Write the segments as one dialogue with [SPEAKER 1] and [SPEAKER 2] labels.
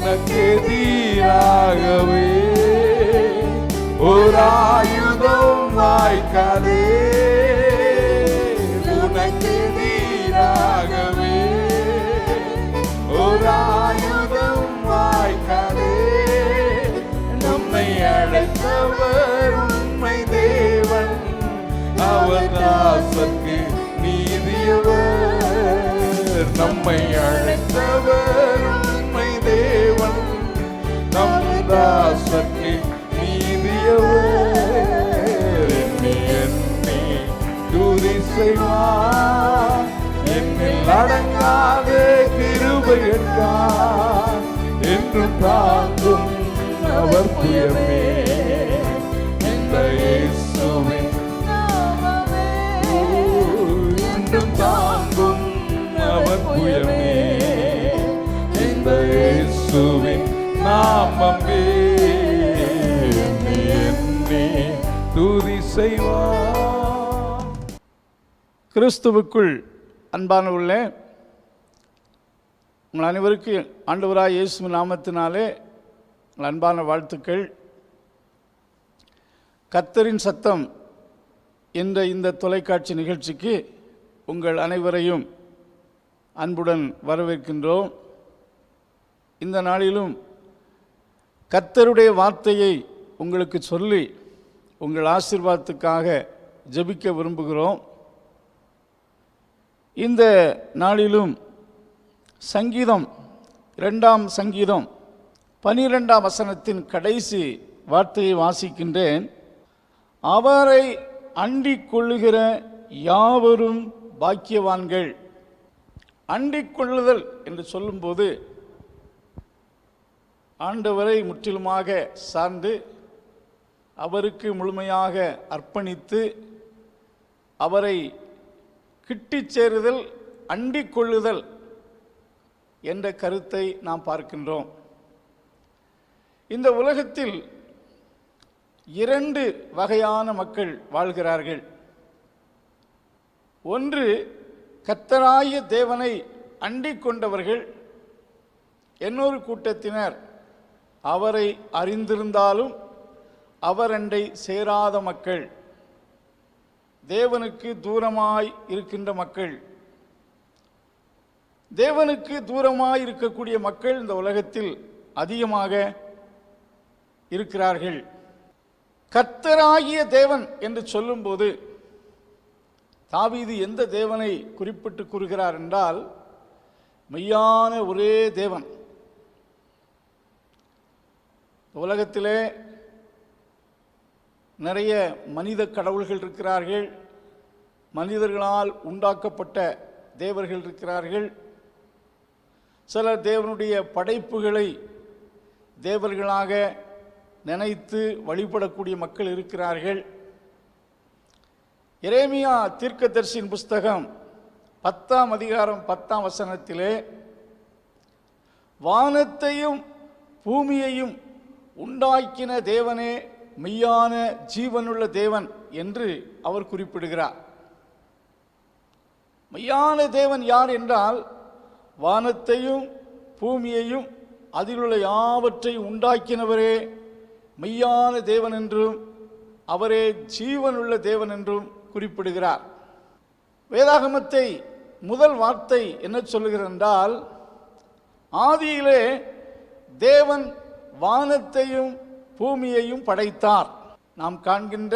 [SPEAKER 1] உனக்கு எதிராகவே ஒரு ஆயுதம் வாய்க்காதே. உனக்கு எதிராகவே ஒரு ஆயுதம் வாய்க்காதே. நம்மை அழைத்தவர் உண்மை தேவன், அவர் தாசர்க்கு நீதியவர். நம்மை அழைத்தவர் உண்மை தேவன், நம் தாசர்க்கு நீதியவர். எண்ணி துதி செய்வார், என்னில் அடங்காத கிருபையற்கார் என்றும் தாங்கும் அவர் புயமே. இந்த இயேசுவின் என்றும் தாங்கும் அவர் புயமே. இந்த இயேசுவின் நாமமே எண்ணி துதி செய்வார். கிறிஸ்துவுக்குள் அன்பானவர்களே, உங்கள் அனைவருக்கு ஆண்டவராய் இயேசு நாமத்தினாலே உங்கள் அன்பான வாழ்த்துக்கள். கர்த்தரின் சத்தம் என்ற இந்த தொலைக்காட்சி நிகழ்ச்சிக்கு உங்கள் அனைவரையும் அன்புடன் வரவேற்கின்றோம். இந்த நாளிலும் கர்த்தருடைய வார்த்தையை உங்களுக்கு சொல்லி உங்கள் ஆசீர்வாதத்துக்காக ஜெபிக்க விரும்புகிறோம். இந்த நாளிலும் சங்கீதம் 2ஆம் சங்கீதம் 12ஆம் வசனத்தின் கடைசி வார்த்தையை வாசிக்கின்றேன். அவரை அண்டிக் கொள்ளுகிற யாவரும் பாக்கியவான்கள். அண்டிக் கொள்ளுதல் என்று சொல்லும்போது ஆண்டவரை முற்றிலுமாக சார்ந்து அவருக்கு முழுமையாக அர்ப்பணித்து அவரை கிட்டிச் சேருதல், அண்டிக் கொள்ளுதல் என்ற கருத்தை நாம் பார்க்கின்றோம். இந்த உலகத்தில் 2 வகையான மக்கள் வாழ்கிறார்கள். ஒன்று கர்த்தராகிய தேவனை அண்டிக் கொண்டவர்கள். இன்னொரு கூட்டத்தினர் அவரை அறிந்திருந்தாலும் அவர் அண்டை சேராத மக்கள், தேவனுக்கு தூரமாய் இருக்கின்ற மக்கள். தேவனுக்கு தூரமாய் இருக்கக்கூடிய மக்கள் இந்த உலகத்தில் அதிகமாக இருக்கிறார்கள். கர்த்தராகிய தேவன் என்று சொல்லும்போது தாவீது எந்த தேவனை குறிப்பிட்டு கூறுகிறார் என்றால், மெய்யான ஒரே தேவன். உலகத்திலே நிறைய மனித கடவுள்கள் இருக்கிறார்கள், மனிதர்களால் உண்டாக்கப்பட்ட தேவர்கள் இருக்கிறார்கள். சிலர் தேவனுடைய படைப்புகளை தேவர்களாக நினைத்து வழிபடக்கூடிய மக்கள் இருக்கிறார்கள். எரேமியா தீர்க்கதரிசியின் புஸ்தகம் 10ஆம் அதிகாரம் 10ஆம் வசனத்திலே வானத்தையும் பூமியையும் உண்டாக்கின தேவனே மெய்யான ஜீவனுள்ள தேவன் என்று அவர் குறிப்பிடுகிறார். மெய்யான தேவன் யார் என்றால், வானத்தையும் பூமியையும் அதிலுள்ள யாவற்றையும் உண்டாக்கினவரே மெய்யான தேவன் என்றும் அவரே ஜீவனுள்ள தேவன் என்றும் குறிப்பிடுகிறார். வேதாகமத்தை முதல் வார்த்தை என்ன சொல்லுகிறது என்றால், ஆதியிலே தேவன் வானத்தையும் பூமியையும் படைத்தார். நாம் காண்கின்ற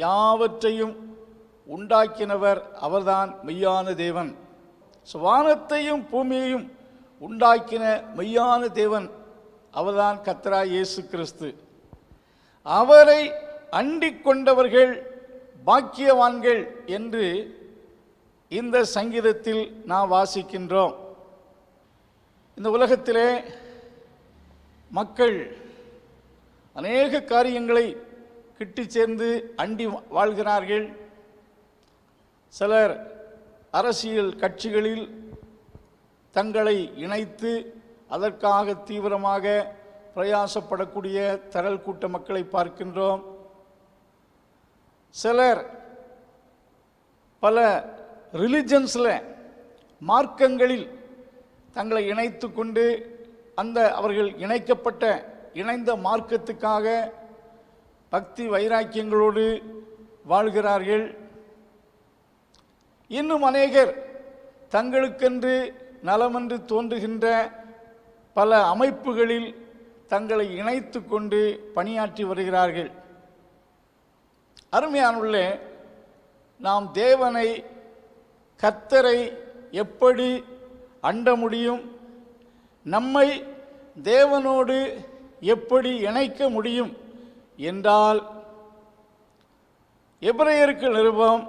[SPEAKER 1] யாவற்றையும் உண்டாக்கினவர் அவர்தான் மெய்யான தேவன். வானத்தையும் பூமியையும் உண்டாக்கின மெய்யான தேவன் அவர்தான் கர்த்தராகிய இயேசு கிறிஸ்து. அவரை அண்டிக் கொண்டவர்கள் பாக்கியவான்கள் என்று இந்த சங்கீதத்தில் நாம் வாசிக்கின்றோம். இந்த உலகத்திலே மக்கள் அநேக காரியங்களை கிட்டி சேர்ந்து அண்டி வாழ்கிறார்கள். சிலர் அரசியல் கட்சிகளில் தங்களை இணைத்து அதற்காக தீவிரமாக பிரயாசப்படக்கூடிய திரள் கூட்ட மக்களை பார்க்கின்றோம். சிலர் பல ரிலிஜன்ஸில் மார்க்கங்களில் தங்களை இணைத்து கொண்டு அவர்கள் இணைந்த மார்க்கத்துக்காக பக்தி வைராக்கியங்களோடு வாழ்கிறார்கள். இன்னும் அநேகர் தங்களுக்கென்று நலமென்று தோன்றுகின்ற பல அமைப்புகளில் தங்களை இணைத்து கொண்டு பணியாற்றி வருகிறார்கள். அருமையானவர்களே, நாம் தேவனை, கர்த்தரை எப்படி அண்ட முடியும், நம்மை தேவனோடு எப்படி இணைக்க முடியும் என்றால், எபிரேயருக்கு நிருபம்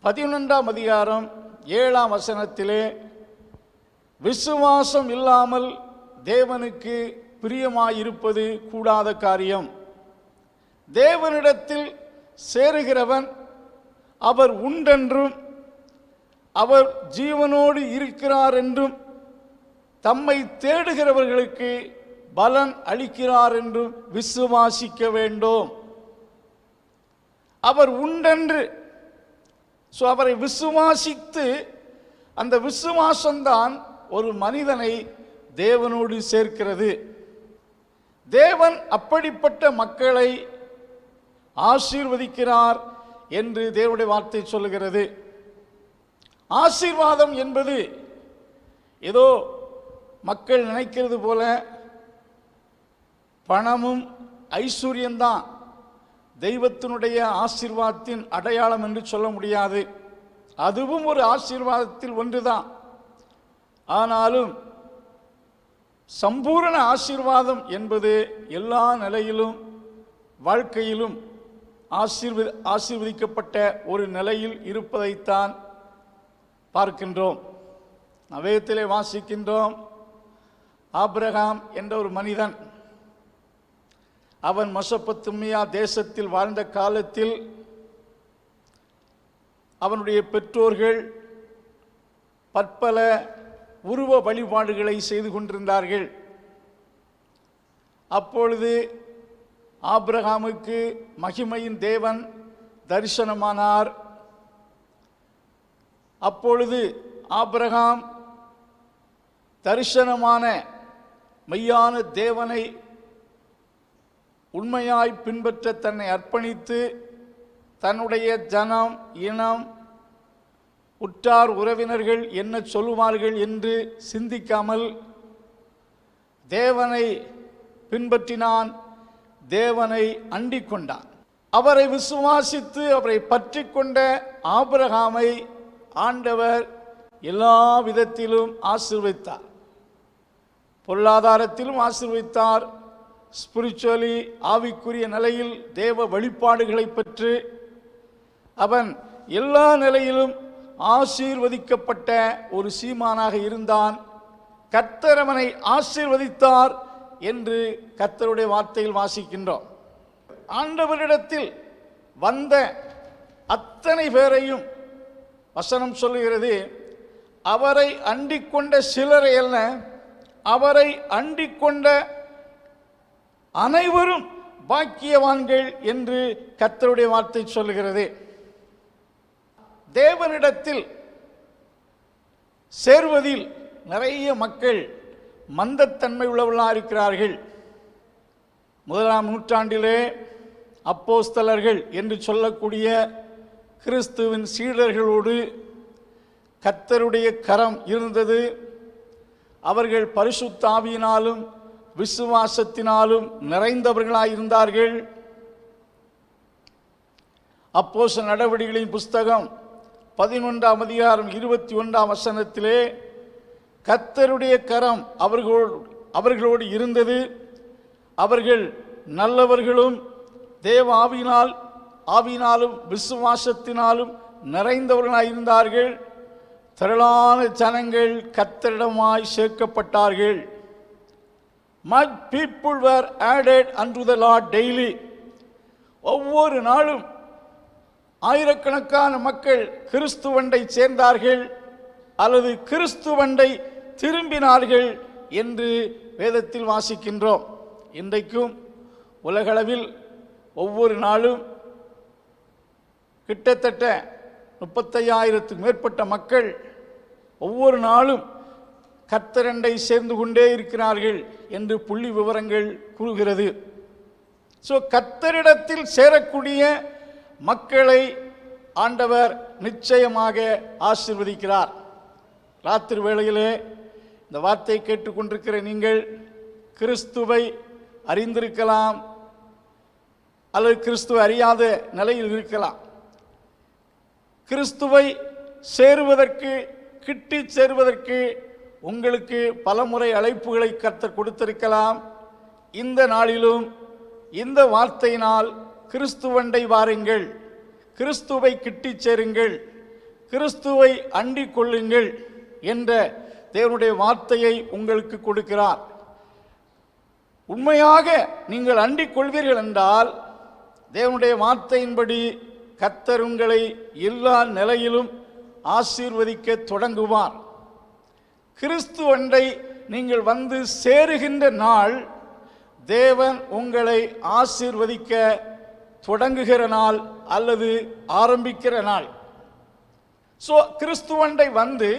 [SPEAKER 1] 11ஆம் அதிகாரம் 7ஆம் வசனத்திலே, விசுவாசம் இல்லாமல் தேவனுக்கு பிரியமாயிருப்பது கூடாத காரியம். தேவனிடத்தில் சேருகிறவன் அவர் உண்டென்றும் அவர் ஜீவனோடு இருக்கிறார் என்றும் தம்மை தேடுகிறவர்களுக்கு பலன் அளிக்கிறார் என்றும் விசுவாசிக்க வேண்டும். அவர் உண்டென்று அவரை விசுவாசித்து, அந்த விசுவாசம்தான் ஒரு மனிதனை தேவனோடு சேர்க்கிறது. தேவன் அப்படிப்பட்ட மக்களை ஆசீர்வதிக்கிறார் என்று தேவனுடைய வார்த்தை சொல்லுகிறது. ஆசீர்வாதம் என்பது ஏதோ மக்கள் நினைக்கிறது போல பணமும் ஐஸ்வர்யம்தான் தெய்வத்தினுடைய ஆசீர்வாதத்தின் அடையாளம் என்று சொல்ல முடியாது. அதுவும் ஒரு ஆசீர்வாதத்தில் ஒன்றுதான். ஆனாலும் சம்பூரண ஆசீர்வாதம் என்பது எல்லா நிலையிலும் வாழ்க்கையிலும் ஆசீர்வதிக்கப்பட்ட ஒரு நிலையில் இருப்பதைத்தான் பார்க்கின்றோம். வேதத்திலே வாசிக்கின்றோம், ஆபிரகாம் என்ற ஒரு மனிதன், அவன் மெசொப்பொத்தேமியா தேசத்தில் வாழ்ந்த காலத்தில் அவனுடைய பெற்றோர்கள் பற்பல உருவ வழிபாடுகளை செய்து கொண்டிருந்தார்கள். அப்பொழுது ஆபிரகாமுக்கு மகிமையின் தேவன் தரிசனமானார். அப்பொழுது ஆபிரகாம் தரிசனமான மெய்யான தேவனை உண்மையாய் பின்பற்ற தன்னை அர்ப்பணித்து, தன்னுடைய ஜனம், இனம், உற்றார் உறவினர்கள் என்ன சொல்லுவார்கள் என்று சிந்திக்காமல் தேவனை பின்பற்றினான். தேவனை அண்டிக் கொண்டான். அவரை விசுவாசித்து அவரை பற்றி கொண்ட ஆபிரகாமை ஆண்டவர் எல்லா விதத்திலும் ஆசீர்வதித்தார். பொருளாதாரத்திலும் ஆசீர்வதித்தார். ஸ்பிரிச்சுவலி, ஆவிக்குரிய நிலையில் தேவ வழிபாடுகளை பெற்று அவன் எல்லா நிலையிலும் ஆசீர்வதிக்கப்பட்ட ஒரு சீமானாக இருந்தான். கர்த்தர் அவனை ஆசீர்வதித்தார் என்று கர்த்தருடைய வார்த்தையில் வாசிக்கின்றோம். ஆண்டவரிடத்தில் வந்த அத்தனை பேரையும் வசனம் சொல்லுகிறது, அவரை அண்டிக் கொண்ட சிலரை அல்ல, அவரை அண்டிக் கொண்ட அனைவரும் பாக்கியவான்கள் என்று கர்த்தருடைய வார்த்தை சொல்லுகிறது. தேவனிடத்தில் சேர்வதில் நிறைய மக்கள் மந்தத்தன்மை உள்ளவர்களாக இருக்கிறார்கள். 1ஆம் நூற்றாண்டிலே அப்போஸ்தலர்கள் என்று சொல்லக்கூடிய கிறிஸ்துவின் சீடர்களோடு கர்த்தருடைய கரம் இருந்தது. அவர்கள் பரிசுத்த ஆவியினாலும் விசுவாசத்தினாலும் நிறைந்தவர்களாயிருந்தார்கள். அப்போஸ்தலர் நடவடிக்கைகளின் புஸ்தகம் 11ஆம் அதிகாரம் 21ஆம் வசனத்திலே கர்த்தருடைய கரம் அவர்களோடு இருந்தது. அவர்கள் நல்லவர்களும் தேவ ஆவியினாலும் விசுவாசத்தினாலும் நிறைந்தவர்களாயிருந்தார்கள். திரளான ஜனங்கள் கர்த்தரிடமாய் சேர்க்கப்பட்டார்கள். Much people were added unto the Lord daily. ஒவ்வொரு நாளும் ஆயிரக்கணக்கான மக்கள் கிறிஸ்துவண்டை சேர்ந்தார்கள் அல்லது கிறிஸ்துவண்டை திரும்பினார்கள் என்று வேதத்தில் வாசிக்கின்றோம். இன்றைக்கும் உலகளவில் ஒவ்வொரு நாளும் கிட்டத்தட்ட 35,000க்கும் மேற்பட்ட மக்கள் ஒவ்வொரு நாளும் கர்த்தரண்டை சேர்ந்து கொண்டே இருக்கிறார்கள் என்று புள்ளி விவரங்கள் கூறுகிறது. ஸோ கர்த்தரிடத்தில் சேரக்கூடிய மக்களை ஆண்டவர் நிச்சயமாக ஆசீர்வதிக்கிறார். ராத்திரி வேளையிலே இந்த வார்த்தை கேட்டுக்கொண்டிருக்கிற நீங்கள் கிறிஸ்துவை அறிந்திருக்கலாம் அல்லது கிறிஸ்துவை அறியாத நிலையில் இருக்கலாம். கிறிஸ்துவை சேருவதற்கு, கிட்டி சேருவதற்கு உங்களுக்கு பலமுறை அழைப்புகளை கர்த்தர் கொடுத்திருக்கலாம். இந்த நாளிலும் இந்த வார்த்தையினால் கிறிஸ்துவண்டை வாருங்கள், கிறிஸ்துவை கிட்டி சேருங்கள், கிறிஸ்துவை அண்டிக் கொள்ளுங்கள் என்ற தேவனுடைய வார்த்தையை உங்களுக்கு கொடுக்கிறார். உண்மையாக நீங்கள் அண்டிக் கொள்வீர்கள் என்றால் தேவனுடைய வார்த்தையின்படி கர்த்தர் உங்களை எல்லா நிலையிலும் ஆசீர்வதிக்க தொடங்குவார். கிறிஸ்துவண்டை நீங்கள் வந்து சேருகின்ற நாள் தேவன் உங்களை ஆசீர்வதிக்க தொடங்குகிற நாள் அல்லது ஆரம்பிக்கிற நாள். ஸோ கிறிஸ்துவண்டை வந்து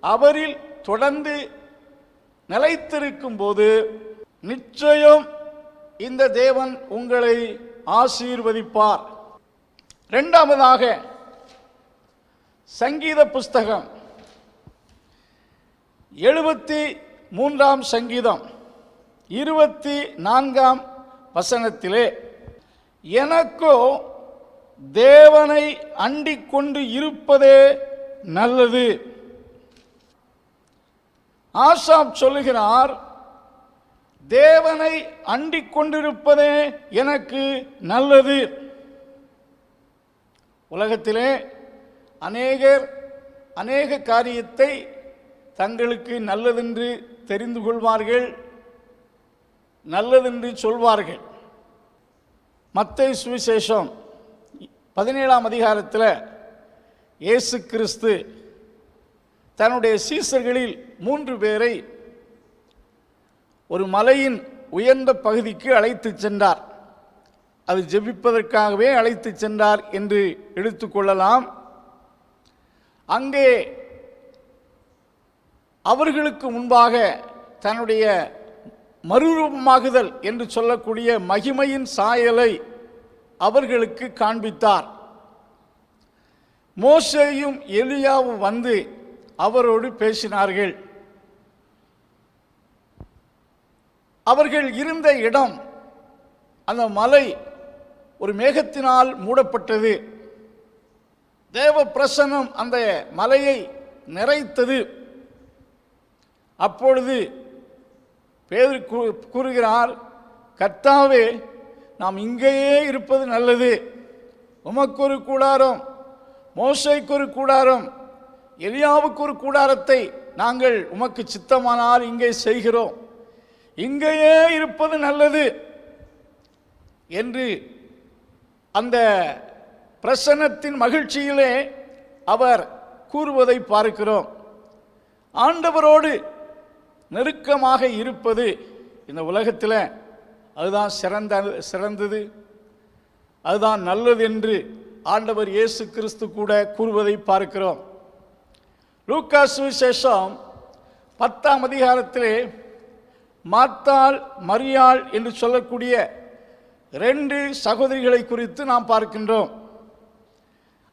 [SPEAKER 1] அவரில் தொடர்ந்து நிலைத்திருக்கும் போது நிச்சயம் இந்த தேவன் உங்களை ஆசீர்வதிப்பார். இரண்டாவதாக சங்கீத புஸ்தகம் 73 சங்கீதம் 24 வசனத்திலே, எனக்கோ தேவனை அண்டிக் கொண்டு இருப்பதே நல்லது. ஆசாப் சொல்லுகிறார், தேவனை அண்டிக் கொண்டிருப்பதே எனக்கு நல்லது. உலகத்திலே அநேகர் அநேக காரியத்தை தங்களுக்கு நல்லதென்று தெரிந்து கொள்வார்கள், நல்லதென்று சொல்வார்கள். மத்தேயு சுவிசேஷம் 17 அதிகாரத்தில் இயேசு கிறிஸ்து தன்னுடைய சீசர்களில் 3 பேரை ஒரு மலையின் உயர்ந்த பகுதிக்கு அழைத்து சென்றார். அது ஜெபிப்பதற்காகவே அழைத்து சென்றார் என்று எடுத்துக்கொள்ளலாம். அங்கே அவர்களுக்கு முன்பாக தன்னுடைய மறுரூபமாகுதல் என்று சொல்லக்கூடிய மகிமையின் சாயலை அவர்களுக்கு காண்பித்தார். மோசேயும் எலியாவும் வந்து அவரோடு பேசினார்கள். அவர்கள் இருந்த இடம், அந்த மலை ஒரு மேகத்தினால் மூடப்பட்டது. தேவ பிரசன்னம் அந்த மலையை நிறைத்தது. அப்பொழுது பேதுரு கூறுகிறார், கர்த்தாவே, நாம் இங்கேயே இருப்பது நல்லது. உமக்கு ஒரு கூடாரம், மோசேக்கு ஒரு கூடாரம், எலியாவுக்கு ஒரு கூடாரத்தை நாங்கள் உமக்கு சித்தமானால் இங்கே செய்கிறோம். இங்கேயே இருப்பது நல்லது என்று அந்த பிரசன்னத்தின் மகிழ்ச்சியிலே அவர் கூறுவதை பார்க்கிறோம். ஆண்டவரோடு நெருக்கமாக இருப்பது இந்த உலகத்தில் அதுதான் சிறந்தது, அதுதான் நல்லது என்று ஆண்டவர் இயேசு கிறிஸ்து கூட கூறுவதை பார்க்கிறோம். லூக்கா சுவிசேஷம் 10 அதிகாரத்திலே மார்த்தாள், மரியாள் என்று சொல்லக்கூடிய 2 சகோதரிகளை குறித்து நாம் பார்க்கின்றோம்.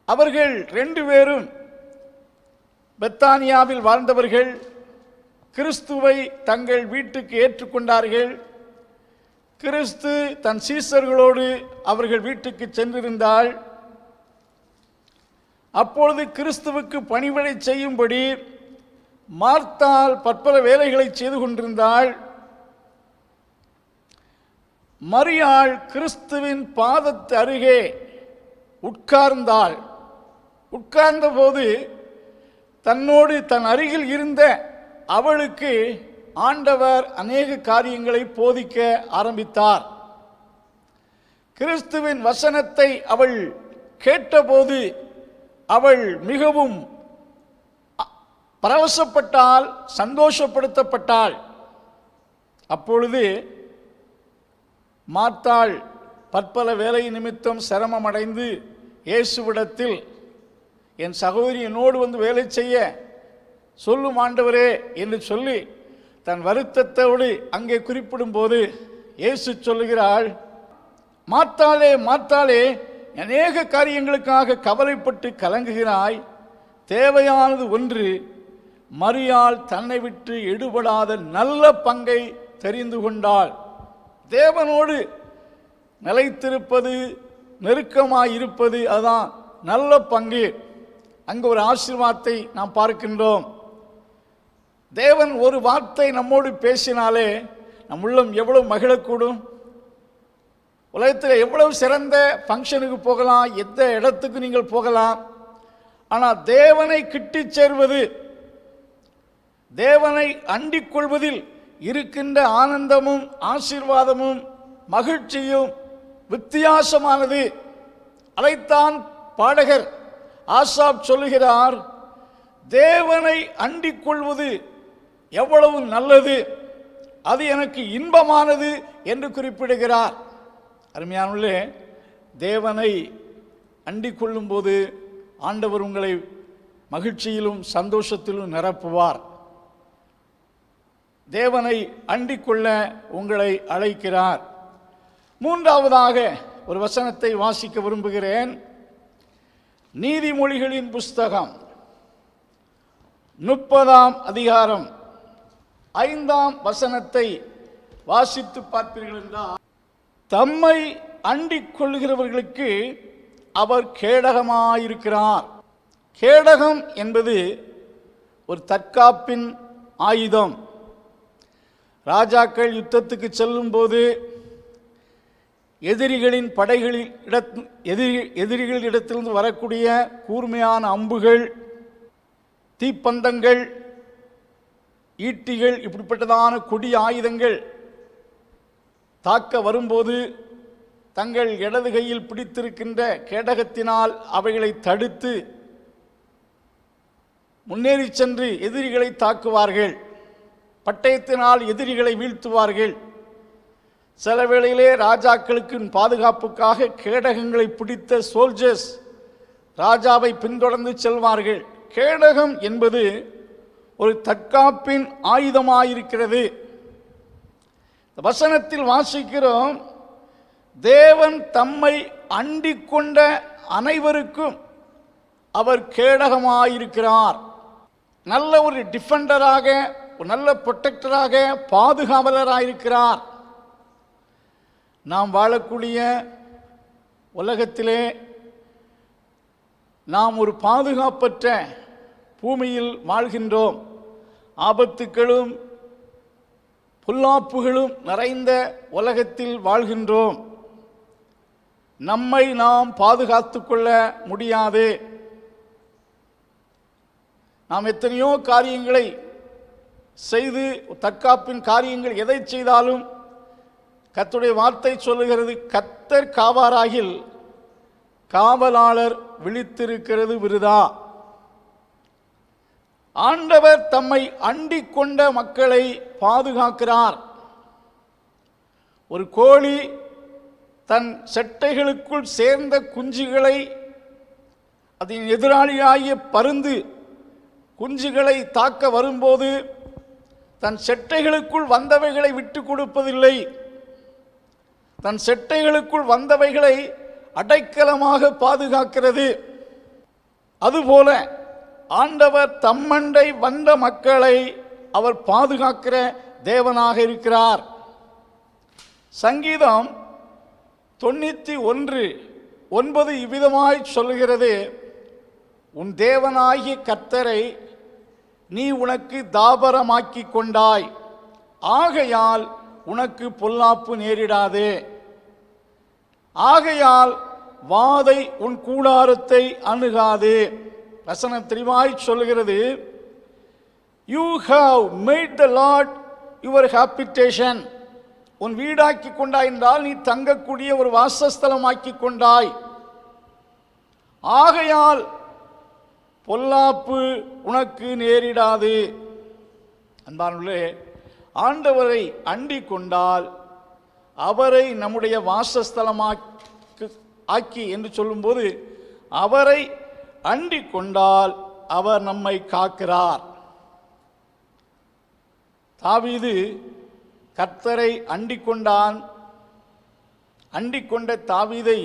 [SPEAKER 1] அவர்கள் 2 பேரும் பெத்தானியாவில் வாழ்ந்தவர்கள். கிறிஸ்துவை தங்கள் வீட்டுக்கு ஏற்றுக்கொண்டார்கள். கிறிஸ்து தன் சீசர்களோடு அவர்கள் வீட்டுக்கு சென்றிருந்தாள். அப்பொழுது கிறிஸ்துவுக்கு பணிவிடை செய்யும்படி மார்த்தாள் பற்பல வேலைகளை செய்து கொண்டிருந்தாள். மரியாள் கிறிஸ்துவின் பாதத்து அருகே உட்கார்ந்தாள். உட்கார்ந்தபோது தன்னோடு தன் அருகில் இருந்த அவளுக்கு ஆண்டவர் அநேக காரியங்களை போதிக்க ஆரம்பித்தார். கிறிஸ்துவின் வசனத்தை அவள் கேட்டபோது அவள் மிகவும் பரவசப்பட்டாள், சந்தோஷப்படுத்தப்பட்டாள். அப்பொழுது மார்த்தாள் பற்பல வேலை நிமித்தம் சிரமமடைந்து இயேசுவிடத்தில், என் சகோதரி என்னோடு வந்து வேலை செய்ய சொல்லும் ஆண்டவரே என்று சொல்லி தன் வருத்தத்தோடு அங்கே குறிப்பிடும் போது இயேசு சொல்லுகிறாள், மாத்தாளே மாத்தாளே, அநேக காரியங்களுக்காக கவலைப்பட்டு கலங்குகிறாய், தேவையானது ஒன்று, மரியாள் தன்னை விட்டு எடுபடாத நல்ல பங்கை தெரிந்து கொண்டாள். தேவனோடு நிலைத்திருப்பது, நெருக்கமாயிருப்பது, அதான் நல்ல பங்கு. அங்கு ஒரு ஆசீர்வாதத்தை நாம் பார்க்கின்றோம். தேவன் ஒரு வார்த்தை நம்மோடு பேசினாலே நம் உள்ளம் எவ்வளவு மகிழக்கூடும். உலகத்தில் எவ்வளவு சிறந்த ஃபங்க்ஷனுக்கு போகலாம், எந்த இடத்துக்கு நீங்கள் போகலாம், ஆனால் தேவனை கிட்டி சேர்வது, தேவனை அண்டிக் கொள்வதில் இருக்கின்ற ஆனந்தமும் ஆசீர்வாதமும் மகிழ்ச்சியும் வித்தியாசமானது. அதைத்தான் பாடகர் ஆசாப் சொல்லுகிறார், தேவனை அண்டிக் கொள்வது எவ்வளவு நல்லது, அது எனக்கு இன்பமானது என்று குறிப்பிடுகிறார். அருமையானவர்களே, தேவனை அண்டிக் கொள்ளும் போது ஆண்டவர் உங்களை மகிழ்ச்சியிலும் சந்தோஷத்திலும் நிரப்புவார். தேவனை அண்டிக் கொள்ள உங்களை அழைக்கிறார். மூன்றாவதாக ஒரு வசனத்தை வாசிக்க விரும்புகிறேன். நீதிமொழிகளின் புஸ்தகம் 30ஆம் அதிகாரம் 5ஆம் வசனத்தை வாசித்து பார்ப்பீர்கள் என்றால், தம்மை அண்டிக் கொள்கிறவர்களுக்கு அவர் கேடகமாயிருக்கிறார். கேடகம் என்பது ஒரு தற்காப்பின் ஆயுதம். ராஜாக்கள் யுத்தத்துக்கு செல்லும் போது எதிரிகளின் எதிரிகளிடத்திலிருந்து வரக்கூடிய கூர்மையான அம்புகள், தீப்பந்தங்கள், ஈட்டிகள், இப்படிப்பட்டதான கொடிய ஆயுதங்கள் தாக்க வரும்போது தங்கள் இடது கையில் பிடித்திருக்கின்ற கேடகத்தினால் அவைகளை தடுத்து முன்னேறி சென்று எதிரிகளை தாக்குவார்கள். பட்டயத்தினால் எதிரிகளை வீழ்த்துவார்கள். சில வேளையிலே ராஜாக்களுக்கு பாதுகாப்புக்காக கேடகங்களை பிடித்த சோல்ஜர்ஸ் ராஜாவை பின்தொடர்ந்து செல்வார்கள். கேடகம் என்பது ஒரு தற்காப்பின் ஆயுதமாயிருக்கிறது. வசனத்தில் வாசிக்கிறோம், தேவன் தம்மை அண்டிக் கொண்ட அனைவருக்கும் அவர் கேடகமாயிருக்கிறார். நல்ல ஒரு டிஃபெண்டராக, ஒரு நல்ல ப்ரொடெக்டராக, பாதுகாவலராயிருக்கிறார். நாம் வாழக்கூடிய உலகத்திலே நாம் ஒரு பாதுகாப்பற்ற பூமியில் வாழ்கின்றோம். ஆபத்துக்களும் புல்லாப்புகளும் நிறைந்த உலகத்தில் வாழ்கின்றோம். நம்மை நாம் பாதுகாத்து கொள்ள முடியாது. நாம் எத்தனையோ காரியங்களை செய்து, தற்காப்பின் காரியங்கள் எதை செய்தாலும் கர்த்தருடைய வார்த்தை சொல்லுகிறது, கர்த்தர் காவாராகில் காவலாளர் விழித்திருக்கிறது விருதா. ஆண்டவர் தம்மை அண்டிக் கொண்ட மக்களை பாதுகாக்கிறார். ஒரு கோழி தன் செட்டைகளுக்குள் சேர்ந்த குஞ்சுகளை, அதன் எதிராளியாகிய பருந்து குஞ்சுகளை தாக்க வரும்போது தன் செட்டைகளுக்குள் வந்தவைகளை விட்டு கொடுப்பதில்லை. தன் செட்டைகளுக்குள் வந்தவைகளை அடைக்கலமாக பாதுகாக்கிறது. அதுபோல ஆண்டவர் தம்மண்டை வந்த மக்களை அவர் பாதுகாக்கிற தேவனாக இருக்கிறார். சங்கீதம் 91:9 இவ்விதமாய் சொல்லுகிறது, உன் தேவனாகிய கர்த்தரை நீ உனக்கு தாபரமாக்கி கொண்டாய், ஆகையால் உனக்கு பொல்லாப்பு நேரிடாதே. ஆகையால் வாதை உன் கூடாரத்தை அணுகாது. வசனம் தெளிவாய் சொல்லுகிறது, you have made the Lord your habitation. உன் வீடாக்கி கொண்டாய் என்றால் நீ தங்கக்கூடிய ஒரு வாசஸ்தலமாக்கி கொண்டாய். ஆகையால் பொல்லாப்பு உனக்கு நேரிடாது. அன்பானவர்களே, ஆண்டவரை அண்டிக் கொண்டால், அவரை நம்முடைய வாசஸ்தலமாக்கி என்று சொல்லும்போது, அவரை அண்டிக் கொண்டால் அவர் நம்மை காக்கிறார். தாவீது கர்த்தரை அண்டிக் கொண்டான். அண்டிக் கொண்ட தாவீதை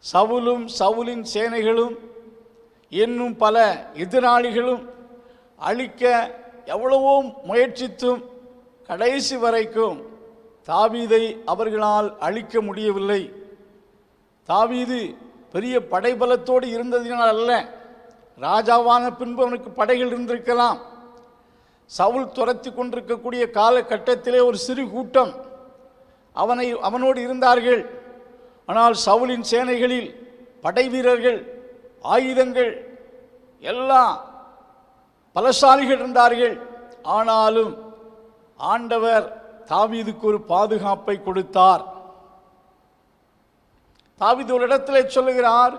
[SPEAKER 1] சவுலும் சவுலின் சேனைகளும் இன்னும் பல எதிராளிகளும் அழிக்க எவ்வளவோ முயற்சித்தும் கடைசி வரைக்கும் தாவீதை அவர்களால் அழிக்க முடியவில்லை. தாவீது பெரிய படைபலத்தோடு இருந்ததினால் அல்ல, ராஜாவான பின்பு அவனுக்கு படைகள் இருந்திருக்கலாம். சவுல் துரத்தி கொண்டிருக்கக்கூடிய காலகட்டத்திலே ஒரு சிறு கூட்டம் அவனோடு இருந்தார்கள். ஆனால் சவுலின் சேனைகளில் படை வீரர்கள், ஆயுதங்கள் எல்லாம் பலசாலிகள் இருந்தார்கள். ஆனாலும் ஆண்டவர் தாவீதுக்கு ஒரு பாதுகாப்பை கொடுத்தார். தாவீது ஒரு இடத்திலே சொல்லுகிறார்,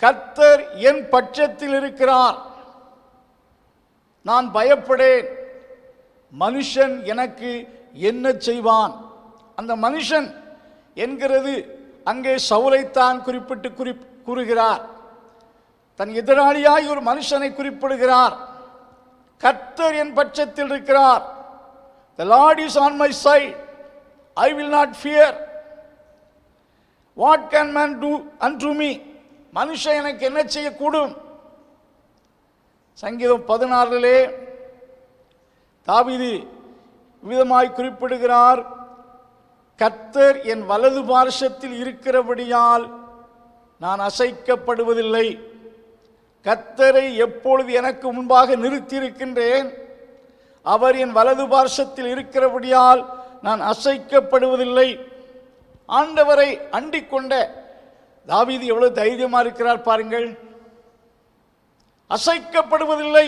[SPEAKER 1] கர்த்தர் என் பட்சத்தில் இருக்கிறார், நான் பயப்படேன், மனுஷன் எனக்கு என்ன செய்வான். அந்த மனுஷன் என்கிறது அங்கே சவுலைத்தான் குறிப்பிட்டு கூறுகிறார். தன் எதிராளியாய் ஒரு மனுஷனை குறிப்பிடுகிறார். கர்த்தர் என் பட்சத்தில் இருக்கிறார். The Lord is on my side. I will not fear. What can man do unto me? மனுஷன் எனக்கு என்ன செய்யக்கூடும்? சங்கீதம் 16 தாவீது விதமாய் குறிப்பிடுகிறார், கர்த்தர் என் வலது பார்சத்தில் இருக்கிறபடியால் நான் அசைக்கப்படுவதில்லை. கர்த்தரை எப்பொழுது எனக்கு முன்பாக நிறுத்தியிருக்கின்றேன், அவர் என் வலது பார்சத்தில் இருக்கிறபடியால் நான் அசைக்கப்படுவதில்லை. ஆண்டவரை அண்டிக் கொண்ட தாவீது எவ்வளவு தைரியமா இருக்கிறார் பாருங்கள். அசைக்கப்படுவதில்லை.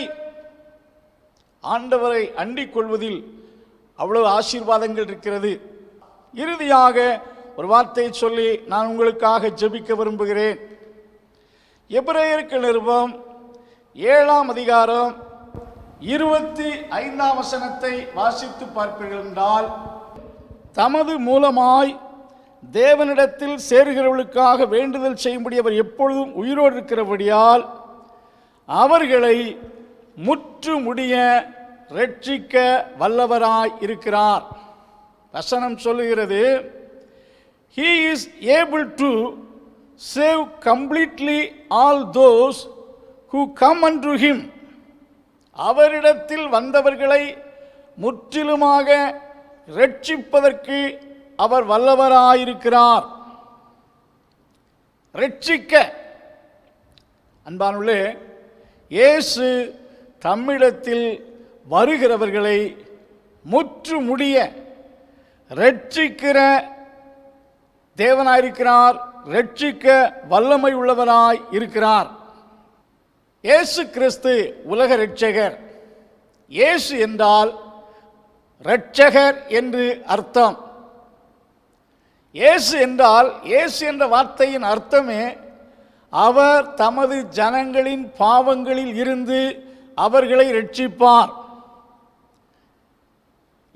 [SPEAKER 1] ஆண்டவரை அண்டிக் கொள்வதில் அவ்வளவு ஆசீர்வாதங்கள் இருக்கிறது. இறுதியாக ஒரு வார்த்தையை சொல்லி நான் உங்களுக்காக ஜெபிக்க விரும்புகிறேன். எபிரேயருக்கு நிருபம் 7ஆம் அதிகாரம் 25ஆம் வசனத்தை வாசித்து பார்ப்பீர்கள் என்றால், தமது மூலமாய் தேவனிடத்தில் சேருகிறவர்களுக்காக வேண்டுதல் செய்யும்படி அவர் எப்பொழுதும் உயிரோடு இருக்கிறபடியால் அவர்களை முற்று முடிய ரட்சிக்க வல்லவராய் இருக்கிறார். வசனம் சொல்லுகிறது, He is able to save completely all those who come unto him. அவரிடத்தில் வந்தவர்களை முற்றிலுமாக ரட்சிப்பதற்கு அவர் வல்லவராயிருக்கிறார். ரட்சிக்க அன்பானுள்ளே, இயேசு தம்மிடத்தில் வருகிறவர்களை முற்று முடிய ரட்சிக்கிற தேவனாயிருக்கிறார். ரட்சிக்க வல்லமை உள்ளவராய் இருக்கிறார். இயேசு கிறிஸ்து உலக இரட்சகர். இயேசு என்றால் இரட்சகர் என்று அர்த்தம். இயேசு என்றால், இயேசு என்ற வார்த்தையின் அர்த்தமே அவர் தமது ஜனங்களின் பாவங்களில் இருந்து அவர்களை ரட்சிப்பார்.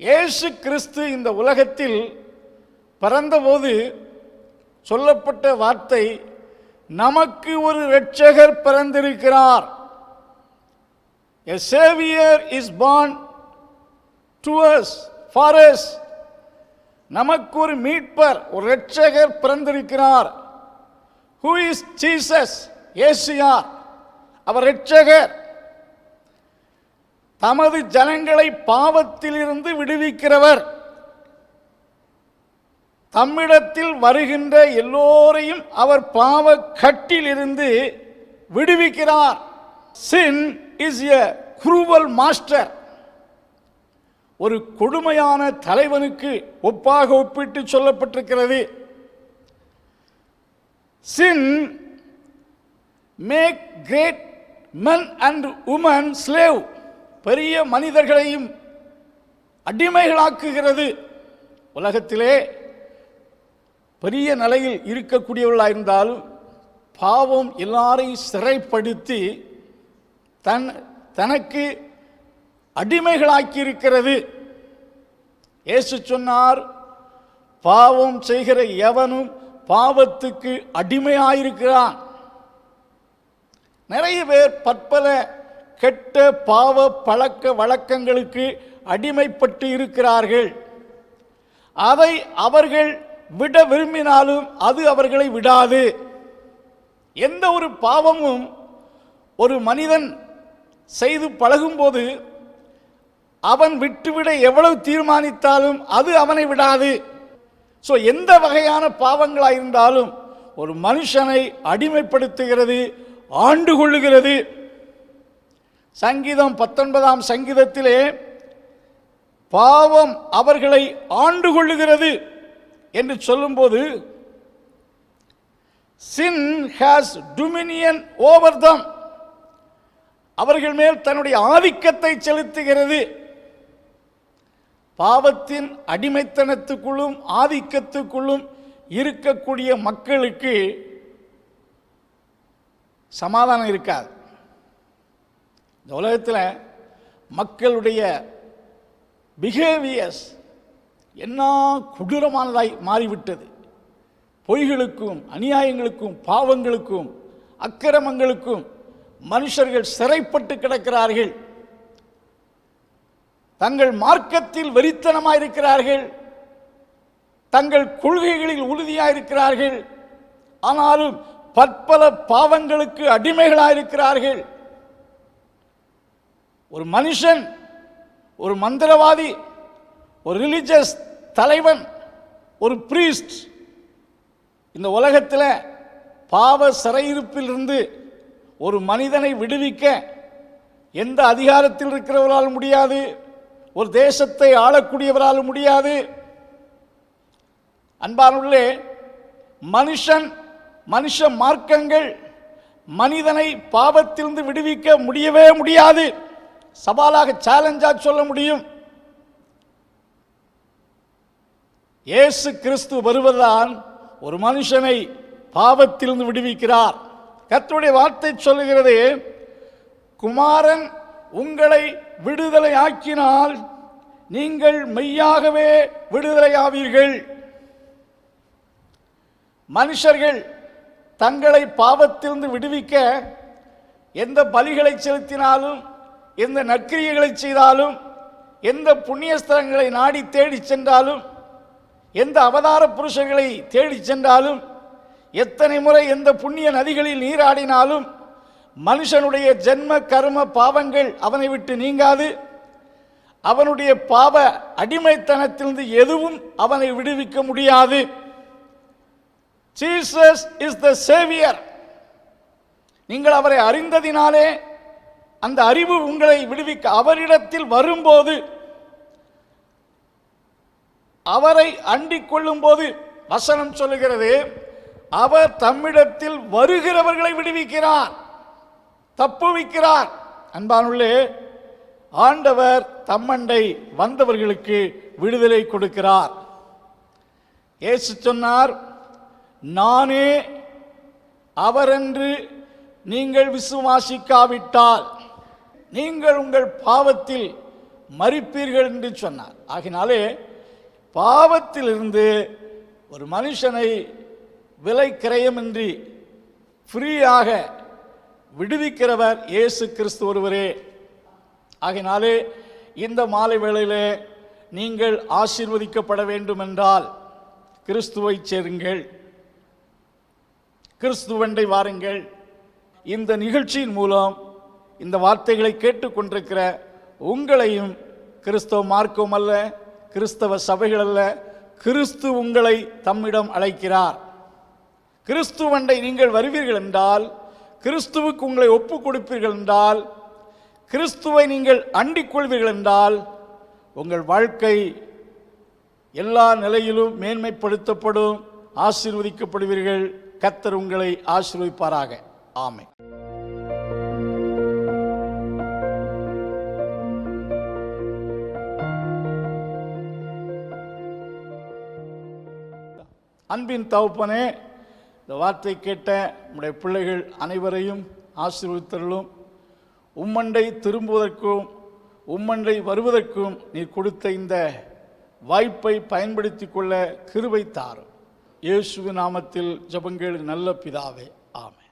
[SPEAKER 1] இயேசு கிறிஸ்து இந்த உலகத்தில் பிறந்தபோது சொல்லப்பட்ட வார்த்தை, நமக்கு ஒரு இரட்சகர் பிறந்திருக்கிறார். A savior is born to us, for us. நமக்கு ஒரு மீட்பர், ஒரு இரட்சகர் பிறந்திருக்கிறார். Who is Jesus? இயேசு யார்? அவர் இரட்சகர். தமது ஜனங்களை பாவத்திலிருந்து விடுவிக்கிறவர். தம்மிடத்தில் வருகின்ற எல்லோரையும் அவர் பாவ கட்டிலிருந்து விடுவிக்கிறார். Sin is a cruel master. ஒரு கொடுமையான தலைவனுக்கு ஒப்பாக ஒப்பிட்டு சொல்லப்பட்டிருக்கிறது. Sin make great men and women slave. பெரிய மனிதர்களையும் அடிமைகளாக்குகிறது. உலகத்திலே பெரிய நிலையில் இருக்கக்கூடியவர்களாக இருந்தாலும் பாவம் எல்லாரையும் சிறைப்படுத்தி தனக்கு அடிமைகளாக்கி இருக்கிறது. இயேசு சொன்னார், பாவம் செய்கிற எவனும் பாவத்துக்கு அடிமையாயிருக்கிறான். நிறைய பேர் பற்பல கெட்ட பாவ பழக்க வழக்கங்களுக்கு அடிமைப்பட்டு இருக்கிறார்கள். அதை அவர்கள் விட விரும்பினாலும் அது அவர்களை விடாது. எந்த ஒரு பாவமும் ஒரு மனிதன் செய்து பழகும்போது அவன் விட்டுவிட எவ்வளவு தீர்மானித்தாலும் அது அவனை விடாது. ஸோ எந்த வகையான பாவங்களாக இருந்தாலும் ஒரு மனுஷனை அடிமைப்படுத்துகிறது, ஆண்டு கொள்ளுகிறது. சங்கீதம் 19ஆம் சங்கீதத்திலே பாவம் அவர்களை ஆண்டு கொள்ளுகிறது என்று சொல்லும்போது sin has dominion over them, அவர்கள் மேல் தன்னுடைய ஆதிக்கத்தை செலுத்துகிறது. பாவத்தின் அடிமைத்தனத்துக்குள்ளும் ஆதிக்கத்துக்குள்ளும் இருக்கக்கூடிய மக்களுக்கு சமாதானம் இருக்காது. இந்த உலகத்தில் மக்களுடைய பிஹேவியர்ஸ் என்ன கொடூரமானதாய் மாறிவிட்டது. பொய்களுக்கும் அநியாயங்களுக்கும் பாவங்களுக்கும் அக்கிரமங்களுக்கும் மனுஷர்கள் சிறைப்பட்டு கிடக்கிறார்கள். தங்கள் மார்க்கத்தில் வெறித்தனமாயிருக்கிறார்கள், தங்கள் கொள்கைகளில் உறுதியாயிருக்கிறார்கள். ஆனாலும் பற்பல பாவங்களுக்கு அடிமைகளாயிருக்கிறார்கள். ஒரு மனுஷன், ஒரு மந்திரவாதி, ஒரு ரிலிஜியஸ் தலைவன், ஒரு பிரீஸ்ட் இந்த உலகத்தில் பாவ சிறையிருப்பிலிருந்து ஒரு மனிதனை விடுவிக்க எந்த அதிகாரத்தில் இருக்கிறவரால் முடியாது, ஒரு தேசத்தை ஆளக்கூடியவரால் முடியாது. அன்பானவர்களே, மனுஷ மார்க்கங்கள் மனிதனை பாவத்திலிருந்து விடுவிக்க முடியவே முடியாது. சவாலாக சேலஞ்சா சொல்ல முடியும். இயேசு கிறிஸ்து வருவதுதான் ஒரு மனுஷனை பாவத்திலிருந்து விடுவிக்கிறார். கர்த்தருடைய வார்த்தை சொல்லுகிறது, குமாரன் உங்களை விடுதலை ஆக்கினால் நீங்கள் மெய்யாகவே விடுதலையாவீர்கள். மனுஷர்கள் தங்களை பாவத்திலிருந்து விடுவிக்க எந்த பலிகளை செலுத்தினாலும், எந்த நற்கிரியைகளை செய்தாலும், எந்த புண்ணியஸ்தலங்களை நாடி தேடி சென்றாலும், எந்த அவதார புருஷர்களை தேடி சென்றாலும், எத்தனை முறை எந்த புண்ணிய நதிகளில் நீராடினாலும் மனுஷனுடைய ஜென்ம கர்ம பாவங்கள் அவனை விட்டு நீங்காது. அவனுடைய பாவ அடிமைத்தனத்திலிருந்து எதுவும் அவனை விடுவிக்க முடியாது. Jesus is the Xavier. நீங்கள் அவரை அறிந்ததினாலே அந்த அறிவு உங்களை விடுவிக்க, அவரிடத்தில் வரும்போது, அவரை அண்டிக் கொள்ளும் போது வசனம் சொல்லுகிறது, அவர் தம்மிடத்தில் வருகிறவர்களை விடுவிக்கிறார், தப்புவிக்கிறார். அன்பானுள்ளே, ஆண்டவர் தம்மண்டை வந்தவர்களுக்கு விடுதலை கொடுக்கிறார். இயேசு சொன்னார், நானே அவரென்று நீங்கள் விசுவாசிக்காவிட்டால் நீங்கள் உங்கள் பாவத்தில் மரிப்பீர்கள் என்று சொன்னார். ஆகினாலே பாவத்திலிருந்து ஒரு மனுஷனை விலை கிரயமின்றி ஃப்ரீயாக விடுவிக்கிறவர் இயேசு கிறிஸ்து ஒருவரே. ஆகினாலே இந்த மாலை வேளையிலே நீங்கள் ஆசீர்வதிக்கப்பட வேண்டுமென்றால் கிறிஸ்துவை சேருங்கள், கிறிஸ்துவண்டை வாருங்கள். இந்த நிகழ்ச்சியின் மூலம் இந்த வார்த்தைகளை கேட்டுக்கொண்டிருக்கிற உங்களையும் கிறிஸ்தவ மார்க்கம் அல்ல, கிறிஸ்தவ சபைகள் அல்ல, கிறிஸ்து உங்களை தம்மிடம் அழைக்கிறார். கிறிஸ்துவண்டை நீங்கள் வருவீர்கள் என்றால், கிறிஸ்துவுக்கு உங்களை ஒப்பு கொடுப்பீர்கள் என்றால், கிறிஸ்துவை நீங்கள் அண்டிக் கொள்வீர்கள் என்றால் உங்கள் வாழ்க்கை எல்லா நிலையிலும் மேன்மைப்படுத்தப்படும், ஆசீர்வதிக்கப்படுவீர்கள். கர்த்தர் உங்களை ஆசீர்வதிப்பாராக. ஆமென். அன்பின் தகப்பனே, இந்த வார்த்தை கேட்ட உம்முடைய பிள்ளைகள் அனைவரையும் ஆசீர்வதித்தருளும். உம்மண்டை திரும்புவதற்கும் உம்மண்டை வருவதற்கும் நீர் கொடுத்த இந்த வாய்ப்பை பயன்படுத்தி கொள்ள கிருபை தாரும். இயேசுவின் நாமத்தில் ஜெபங்கள் நல்ல பிதாவே. ஆமென்.